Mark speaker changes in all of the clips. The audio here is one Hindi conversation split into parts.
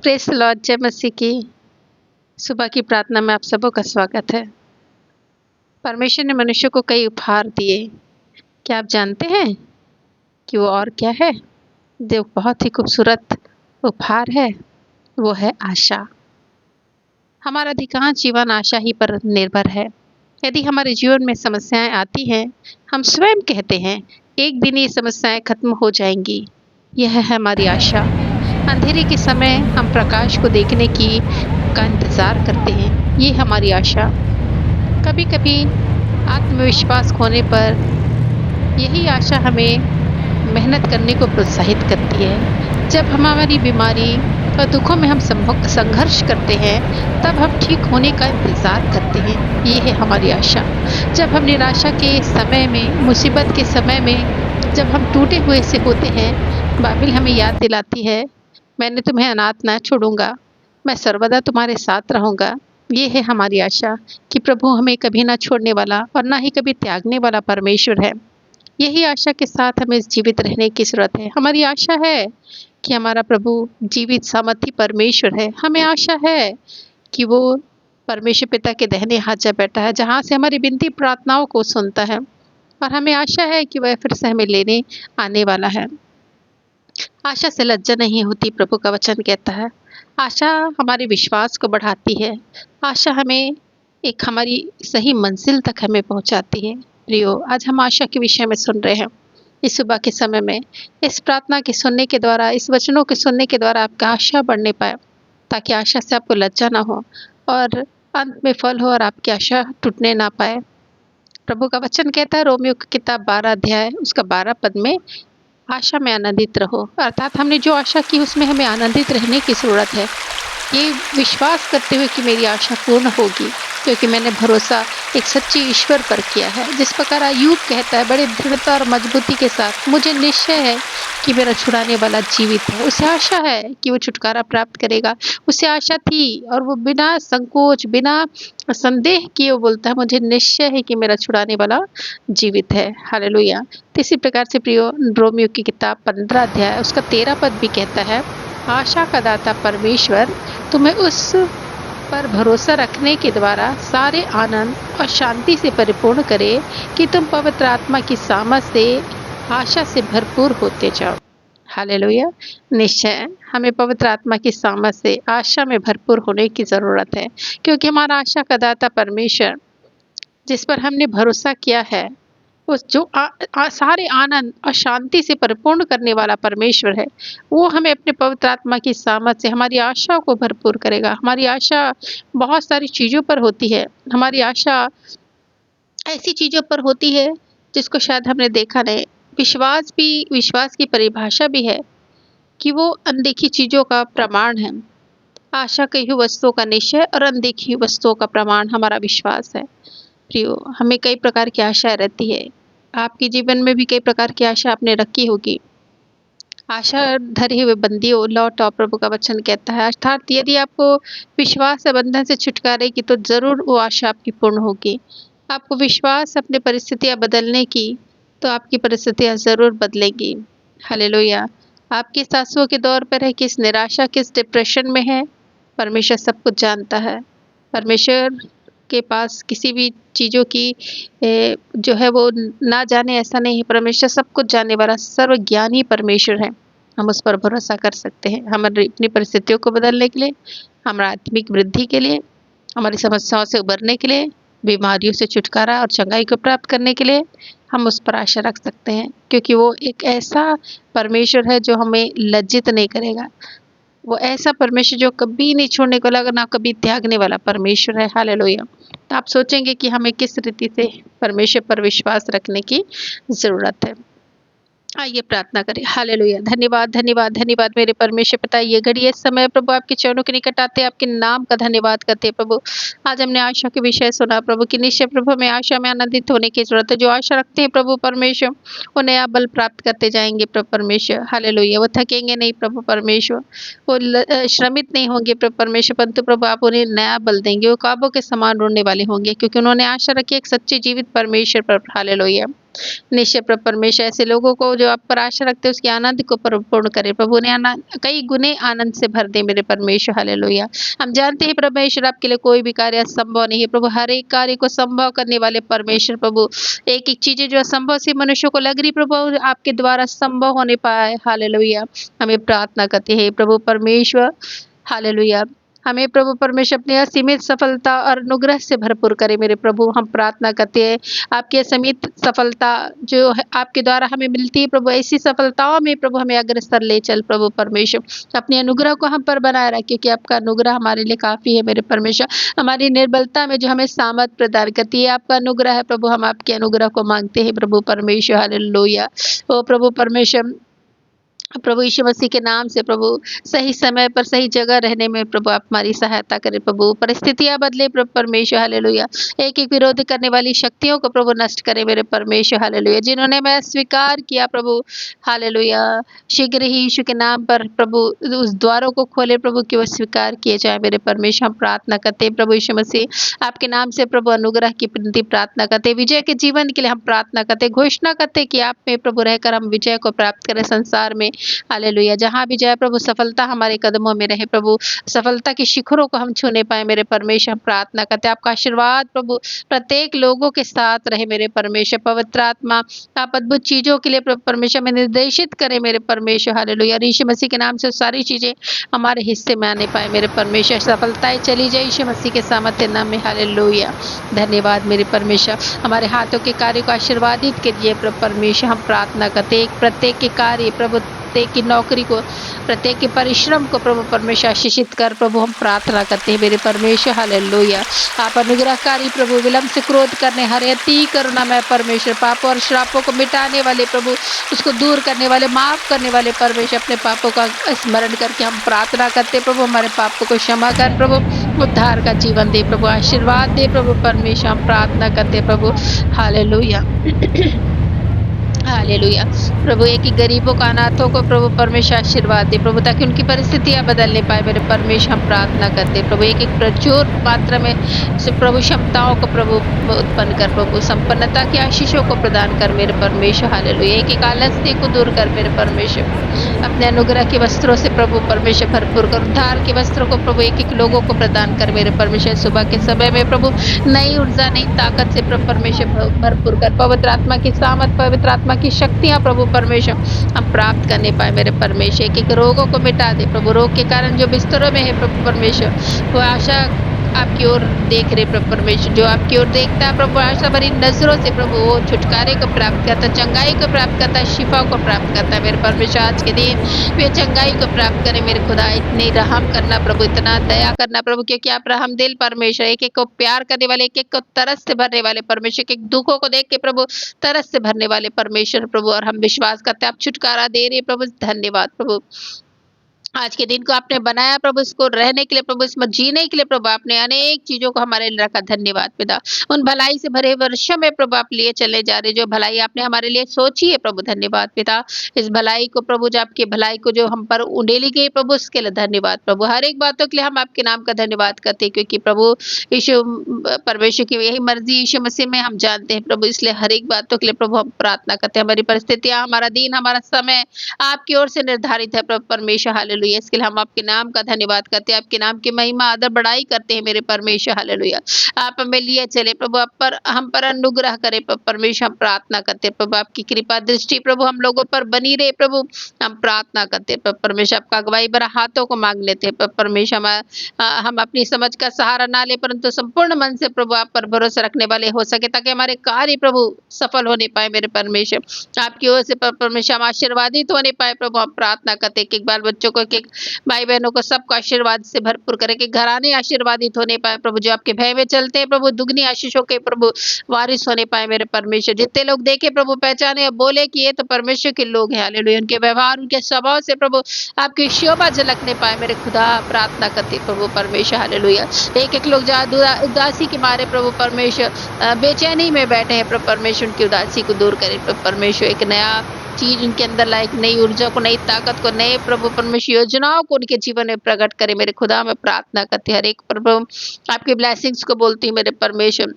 Speaker 1: प्रेस लॉर्ड, जय मसीह की। सुबह की प्रार्थना में आप सबों का स्वागत है। परमेश्वर ने मनुष्य को कई उपहार दिए। क्या आप जानते हैं कि वो और क्या है? जो बहुत ही खूबसूरत उपहार है वो है आशा। हमारा अधिकांश जीवन आशा ही पर निर्भर है। यदि हमारे जीवन में समस्याएं आती हैं, हम स्वयं कहते हैं एक दिन ये समस्याएं खत्म हो जाएंगी। यह है हमारी आशा। अंधेरे के समय हम प्रकाश को देखने का इंतजार करते हैं। ये हमारी आशा। कभी कभी आत्मविश्वास खोने पर यही आशा हमें मेहनत करने को प्रोत्साहित करती है। जब हमारी बीमारी और दुखों में हम संघर्ष करते हैं, तब हम ठीक होने का इंतजार करते हैं। ये है हमारी आशा। जब हम निराशा के समय में, मुसीबत के समय में, जब हम टूटे हुए से होते हैं, बाइबल हमें याद दिलाती है, मैंने तुम्हें अनाथ न छोड़ूंगा, मैं सर्वदा तुम्हारे साथ रहूंगा। ये है हमारी आशा कि प्रभु हमें कभी ना छोड़ने वाला और ना ही कभी त्यागने वाला परमेश्वर है। यही आशा के साथ हमें जीवित रहने की जरूरत है। हमारी आशा है कि हमारा प्रभु जीवित सामर्थी परमेश्वर है। हमें आशा है कि वो परमेश्वर पिता के दाहिने हाथ जा बैठा है, जहाँ से हमारी विनती प्रार्थनाओं को सुनता है, और हमें आशा है कि वह फिर से हमें लेने आने वाला है। आशा से लज्जा नहीं होती, प्रभु का वचन कहता है। आशा हमारे विश्वास को बढ़ाती है। आशा हमें एक हमारी सही मंजिल तक हमें पहुंचाती है। प्रियो, आज हम आशा के विषय में सुन रहे हैं। इस सुबह के समय में इस प्रार्थना के सुनने के द्वारा, इस वचनों के सुनने के द्वारा आपका आशा बढ़ने पाए, ताकि आशा से आपको लज्जा ना हो और अंत में फल हो और आपकी आशा टूटने ना पाए। प्रभु का वचन कहता है, रोमियो की किताब 12 अध्याय उसका 12 पद में, आशा में आनंदित रहो। अर्थात हमने जो आशा की उसमें हमें आनंदित रहने की ज़रूरत है। ये विश्वास करते हुए कि मेरी आशा पूर्ण होगी, क्योंकि मैंने भरोसा एक सच्चे ईश्वर पर किया है। जिस प्रकार अय्यूब कहता है बड़े दृढ़ता और मजबूती के साथ, मुझे निश्चय है कि मेरा छुड़ाने वाला जीवित है। उसे आशा है कि वो छुटकारा प्राप्त करेगा। उसे आशा थी और वो बिना संकोच, बिना संदेह किए वो बोलता है, मुझे निश्चय है कि मेरा छुड़ाने वाला जीवित है। हालेलुया। तो इसी प्रकार से प्रियो, रोमियो की किताब 15 अध्याय उसका 13 पद भी कहता है, आशा का दाता परमेश्वर तुम्हें उस पर भरोसा रखने के द्वारा सारे आनंद और शांति से परिपूर्ण करे कि तुम पवित्र आत्मा की सामर्थ से आशा से भरपूर होते जाओ। हालेलुया। निश्चय हमें पवित्र आत्मा की सामर्थ से आशा में भरपूर होने की ज़रूरत है, क्योंकि हमारा आशा का दाता परमेश्वर, जिस पर हमने भरोसा किया है, उस जो सारे आनंद और शांति से परिपूर्ण करने वाला परमेश्वर है, वो हमें अपने पवित्र आत्मा की सामर्थ से हमारी आशा को भरपूर करेगा। हमारी आशा बहुत सारी चीज़ों पर होती है। हमारी आशा ऐसी चीज़ों पर होती है जिसको शायद हमने देखा नहीं। विश्वास की परिभाषा भी है कि वो अनदेखी चीज़ों का प्रमाण है। आशा कही हुई वस्तुओं का निश्चय और अनदेखी वस्तुओं का प्रमाण हमारा विश्वास है। प्रियो, हमें कई प्रकार की आशाएं रहती है। आपके जीवन में भी कई प्रकार की आशा आपने रखी होगी। आशा धरे हुए बंदियों लौट आओ, प्रभु का वचन कहता है। अर्थात यदि आपको विश्वास है बंधन से छुटकारे की, तो जरूर वो आशा आपकी पूर्ण होगी। आपको विश्वास अपनी परिस्थितियां बदलने की, तो आपकी परिस्थितियां जरूर बदलेंगी। हालेलुया। आप किस आंसुओं के दौर पर है, किस निराशा, किस डिप्रेशन में है, परमेश्वर सब कुछ जानता है। परमेश्वर के पास किसी भी चीज़ों की जो है वो ना जाने ऐसा नहीं है। परमेश्वर सब कुछ जानने वाला सर्वज्ञानी परमेश्वर है। हम उस पर भरोसा कर सकते हैं। हमारी अपनी परिस्थितियों को बदलने के लिए, हमारा आत्मिक वृद्धि के लिए, हमारी समस्याओं से उबरने के लिए, बीमारियों से छुटकारा और चंगाई को प्राप्त करने के लिए हम उस पर आशा रख सकते हैं, क्योंकि वो एक ऐसा परमेश्वर है जो हमें लज्जित नहीं करेगा। वो ऐसा परमेश्वर जो कभी नहीं छोड़ने को लगा, ना कभी त्यागने वाला परमेश्वर है। हालेलुया। तो आप सोचेंगे कि हमें किस रीति से परमेश्वर पर विश्वास रखने की ज़रूरत है। आइए प्रार्थना करें। हालेलुया। धन्यवाद धन्यवाद धन्यवाद मेरे परमेश्वर पिता, ये घड़ी इस समय प्रभु आपके चरणों के निकट आते हैं, आपके नाम का धन्यवाद करते हैं प्रभु। आज हमने आशा के विषय सुना प्रभु कि निश्चय प्रभु हमें आशा में आनंदित होने की जरूरत है। जो आशा रखते हैं प्रभु परमेश्वर, वो नया बल प्राप्त करते जाएंगे प्रभु परमेश्वर। हालेलुया। वो थकेंगे नहीं प्रभु परमेश्वर, वो श्रमित नहीं होंगे प्रभु परमेश्वर, परंतु प्रभु आप उन्हें नया बल देंगे। वो काबों के समान उड़ने वाले होंगे, क्योंकि उन्होंने आशा रखी एक सच्चे जीवित परमेश्वर पर। हालेलुया। निश्चय प्रभु परमेश्वर ऐसे लोगों को जो आप पर आशा रखते हैं उसके आनंद को परिपूर्ण करे प्रभु, उन्हें कई गुने आनंद से भर दे मेरे परमेश्वर। हालेलुया। हम जानते हैं परमेश्वर आपके लिए कोई भी कार्य असंभव नहीं है प्रभु, हर एक कार्य को संभव करने वाले परमेश्वर प्रभु। एक एक चीजें जो असंभव सी मनुष्यों को लग रही प्रभु, आपके द्वारा संभव होने पाए। हालेलुया। हमें प्रार्थना करते हैं प्रभु परमेश्वर। हालेलुया। हमें प्रभु परमेश्वर अपनी असीमित सफलता और अनुग्रह से भरपूर करे मेरे प्रभु। हम प्रार्थना करते हैं आपकी असीमित सफलता जो है आपके द्वारा हमें मिलती है प्रभु, ऐसी सफलताओं में प्रभु हमें अग्रसर ले चल प्रभु परमेश्वर। अपने अनुग्रह को हम पर बनाए रख, क्योंकि आपका अनुग्रह हमारे लिए काफी है मेरे परमेश्वर। हमारी निर्बलता में जो हमें सामर्थ प्रदान करती है आपका अनुग्रह है प्रभु, हम आपके अनुग्रह को मांगते हैं प्रभु परमेश्वर। हालेलुया। ओ प्रभु परमेश्वर, प्रभु यीशु मसीह के नाम से प्रभु सही समय पर सही जगह रहने में प्रभु आप हमारी सहायता करें प्रभु। परिस्थितियां बदले प्रभु परमेश्वर। हालेलुया। एक एक विरोध करने वाली शक्तियों को प्रभु नष्ट करे मेरे परमेश्वर। हालेलुया। जिन्होंने मैं स्वीकार किया प्रभु, हालेलुया, शीघ्र ही यीशु के नाम पर प्रभु उस द्वारों को खोले प्रभु कि वो स्वीकार किए जाए मेरे परमेश्वर। हम प्रार्थना करते हैं प्रभु यीशु मसीह आपके नाम से प्रभु अनुग्रह की विनती प्रार्थना करते हैं। विजय के जीवन के लिए हम प्रार्थना करते, घोषणा करते कि आप में प्रभु रहकर हम विजय को प्राप्त करें संसार में। हालेलुया। जहाँ भी जाए प्रभु सफलता हमारे कदमों में रहे प्रभु, सफलता के शिखरों को हम छूने पाए मेरे परमेश्वर। हम प्रार्थना करते आपका आशीर्वाद प्रभु प्रत्येक लोगों के साथ रहे मेरे परमेश्वर। पवित्र आत्मा आप अद्भुत चीजों के लिए प्रभु परमेश्वर में निर्देशित करें मेरे परमेश्वर। हालेलुया। यीशु मसीह के नाम से सारी चीजें हमारे हिस्से में आने पाए मेरे परमेश्वर। सफलताएं चली जाए यीशु मसीह के सामर्थ्य नाम में। हालेलुया। धन्यवाद मेरे परमेश्वर। हमारे हाथों के कार्य को आशीर्वादित कीजिए प्रभु परमेश्वर। हम प्रार्थना करते एक प्रत्येक के कार्य प्रभु, प्रत्येक की नौकरी को, प्रत्येक के परिश्रम को प्रभु परमेश्वर आशीषित कर प्रभु। हम प्रार्थना करते हैं मेरे परमेश्वर। हालेलुया। आप अनुग्रहकारी प्रभु, विलंब से क्रोध करने हरे अति करुणा में परमेश्वर, पापों और श्रापों को मिटाने वाले प्रभु, उसको दूर करने वाले, माफ करने वाले परमेश्वर, अपने पापों का स्मरण करके हम प्रार्थना करते प्रभु हमारे पापों को क्षमा कर प्रभु, उद्धार का जीवन दे प्रभु, आशीर्वाद दे प्रभु परमेश्वर। हम प्रार्थना करते प्रभु। हालेलुया। हालेलुया। प्रभु एक ही गरीबों को, अनाथों को प्रभु परमेश्वर आशीर्वाद दे प्रभु, ताकि उनकी परिस्थितियां बदलने पाए मेरे परमेश्वर। हम प्रार्थना करते प्रभु एक एक प्रचुर मात्रा में से प्रभु क्षमताओं को प्रभु उत्पन्न कर प्रभु, संपन्नता की आशीषों को प्रदान कर मेरे परमेश्वर। हालेलुया। एक एक आलस्य को दूर कर मेरे परमेश्वर। अपने अनुग्रह के वस्त्रों से प्रभु परमेश्वर भरपूर कर, उद्धार के वस्त्रों को प्रभु एक एक लोगों को प्रदान कर मेरे परमेश्वर। सुबह के समय में प्रभु नई ऊर्जा, नई ताकत से प्रभु परमेश्वर भरपूर कर, पवित्र आत्मा की सामर्थ, पवित्र आत्मा की शक्तियां प्रभु परमेश्वर हम प्राप्त करने पाए मेरे परमेश्वर। एक एक रोगों को मिटा दे प्रभु, रोग के कारण जो बिस्तरों में है प्रभु परमेश्वर, वो आशा आपकी ओर देख रहे प्रभु परमेश्वर, जो आपकी ओर देखता है प्रभु आशा भरी नजरों से प्रभु वो छुटकारे को प्राप्त करता, चंगाई को प्राप्त करता, शिफा को प्राप्त करता है मेरे परमेश्वर। आज के दिन वे चंगाई को प्राप्त करें मेरे खुदा। इतनी रहम करना प्रभु, इतना दया करना प्रभु, क्योंकि आप रहम दिल परमेश्वर, एक एक को प्यार करने वाले, एक एक को तरस से भरने वाले परमेश्वर, एक एक दुखों को देख के प्रभु तरस से भरने वाले परमेश्वर प्रभु। और हम विश्वास करते हैं आप छुटकारा दे रहे प्रभु। धन्यवाद प्रभु। आज के दिन को आपने बनाया प्रभु, इसको रहने के लिए प्रभु, इसमें जीने के लिए प्रभु आपने अनेक चीजों को हमारे लिए रखा। धन्यवाद पिता। उन भलाई से भरे वर्षों में प्रभु आप लिए चले जा रहे, जो भलाई आपने हमारे लिए सोची है प्रभु। धन्यवाद पिता। इस भलाई को प्रभु, जो आपकी भलाई को जो हम पर उंडेली गई प्रभु, उसके लिए धन्यवाद प्रभु। हर एक बातों के लिए हम आपके नाम का धन्यवाद करते हैं, क्योंकि प्रभु यीशु परमेश्वर की यही मर्जी यीशु मसीह में हम जानते हैं प्रभु। इसलिए हर एक बातों के लिए प्रभु हम प्रार्थना करते हैं। हमारी परिस्थितियां, हमारा दिन, हमारा समय आपकी ओर से निर्धारित है प्रभु परमेश्वर। हालेलुया। इसके लिए हम आपके नाम का धन्यवाद करते हैं, आपके नाम की महिमा आदर बढ़ाई करते हैं मेरे परमेश्वर। हालेलुया। आप हमें लिए चले प्रभु, आप पर हम पर अनुग्रह करें प्रभु परमेश्वर। हम प्रार्थना करते हैं प्रभु आपकी कृपा दृष्टि प्रभु हम लोगों पर बनी रहे प्रभु। हम प्रार्थना करते हैं प्रभु परमेश्वर, आपका अगुवाई भरा हाथों को मांग लेते हैं प्रभु परमेश्वर। हम अपनी समझ का सहारा ना ले, परंतु संपूर्ण मन से प्रभु आप पर भरोसा रखने वाले हो सके, ताकि हमारे कार्य प्रभु सफल होने पाए मेरे परमेश्वर। आपकी ओर से प्रभु परमेश्वर हम आशीर्वादित होने पाए प्रभु। हम प्रार्थना करते हैं कि एक बाल बच्चों को, एक भाई बहनों को, सबको आशीर्वाद से भरपूर करे, कि घराने आशीर्वादित होने पाए प्रभु। जो आपके भय में चलते हैं प्रभु, दुगनी आशीषों के प्रभु वारिस होने पाए मेरे परमेश्वर। जितने लोग देखे प्रभु, पहचाने और बोले कि ये तो परमेश्वर के लोग हैं। हालेलुया। उनके व्यवहार, उनके स्वभाव से प्रभु आपकी शोभा झलकने पाए मेरे खुदा। प्रार्थना करते प्रभु परमेश्वर। हालेलुया। एक एक लोग जहाँ उदासी के मारे प्रभु परमेश्वर बेचैनी में बैठे हैं प्रभु परमेश्वर, उनकी उदासी को दूर करे प्रभु परमेश्वर। एक नया चीज उनके अंदर लाए, नई ऊर्जा को, नई ताकत को, नए प्रभु परमेश्वर योजनाओं को उनके जीवन में प्रकट करे मेरे खुदा। मैं प्रार्थना करती हर एक प्रभु आपकी ब्लेसिंग्स को बोलती हूँ मेरे परमेश्वर।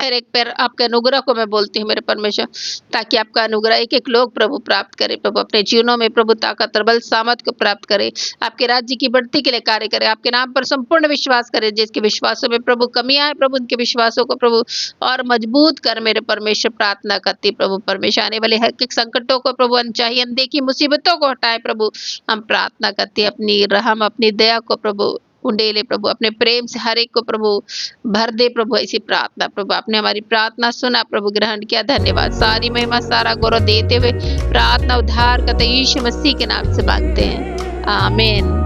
Speaker 1: और एक पैर आपके अनुग्रह को मैं बोलती हूँ मेरे परमेश्वर, ताकि आपका अनुग्रह एक-एक लोग प्रभु प्राप्त करे प्रभु, अपने जीवनों में प्रभु ताकत और बल सामर्थ को प्राप्त करे, आपके राज्य की बढ़ती के लिए कार्य करे, आपके नाम पर संपूर्ण विश्वास करे, जिसके विश्वासों में प्रभु कमियाँ है प्रभु उनके विश्वासों को प्रभु और मजबूत कर मेरे परमेश्वर, प्रार्थना करती प्रभु परमेश्वर, आने वाले हर एक संकटों को प्रभु, अनचाही अनदेखी मुसीबतों को हटाए प्रभु, हम प्रार्थना करते हैं अपनी रहम अपनी दया को प्रभु उंडेले प्रभु, अपने प्रेम से हर एक को प्रभु भर दे प्रभु, ऐसी प्रार्थना प्रभु, आपने हमारी प्रार्थना सुना प्रभु, ग्रहण किया, धन्यवाद। सारी महिमा सारा गौरव देते हुए प्रार्थना उद्धार करते यीशु मसीह के नाम से मांगते हैं, आमीन।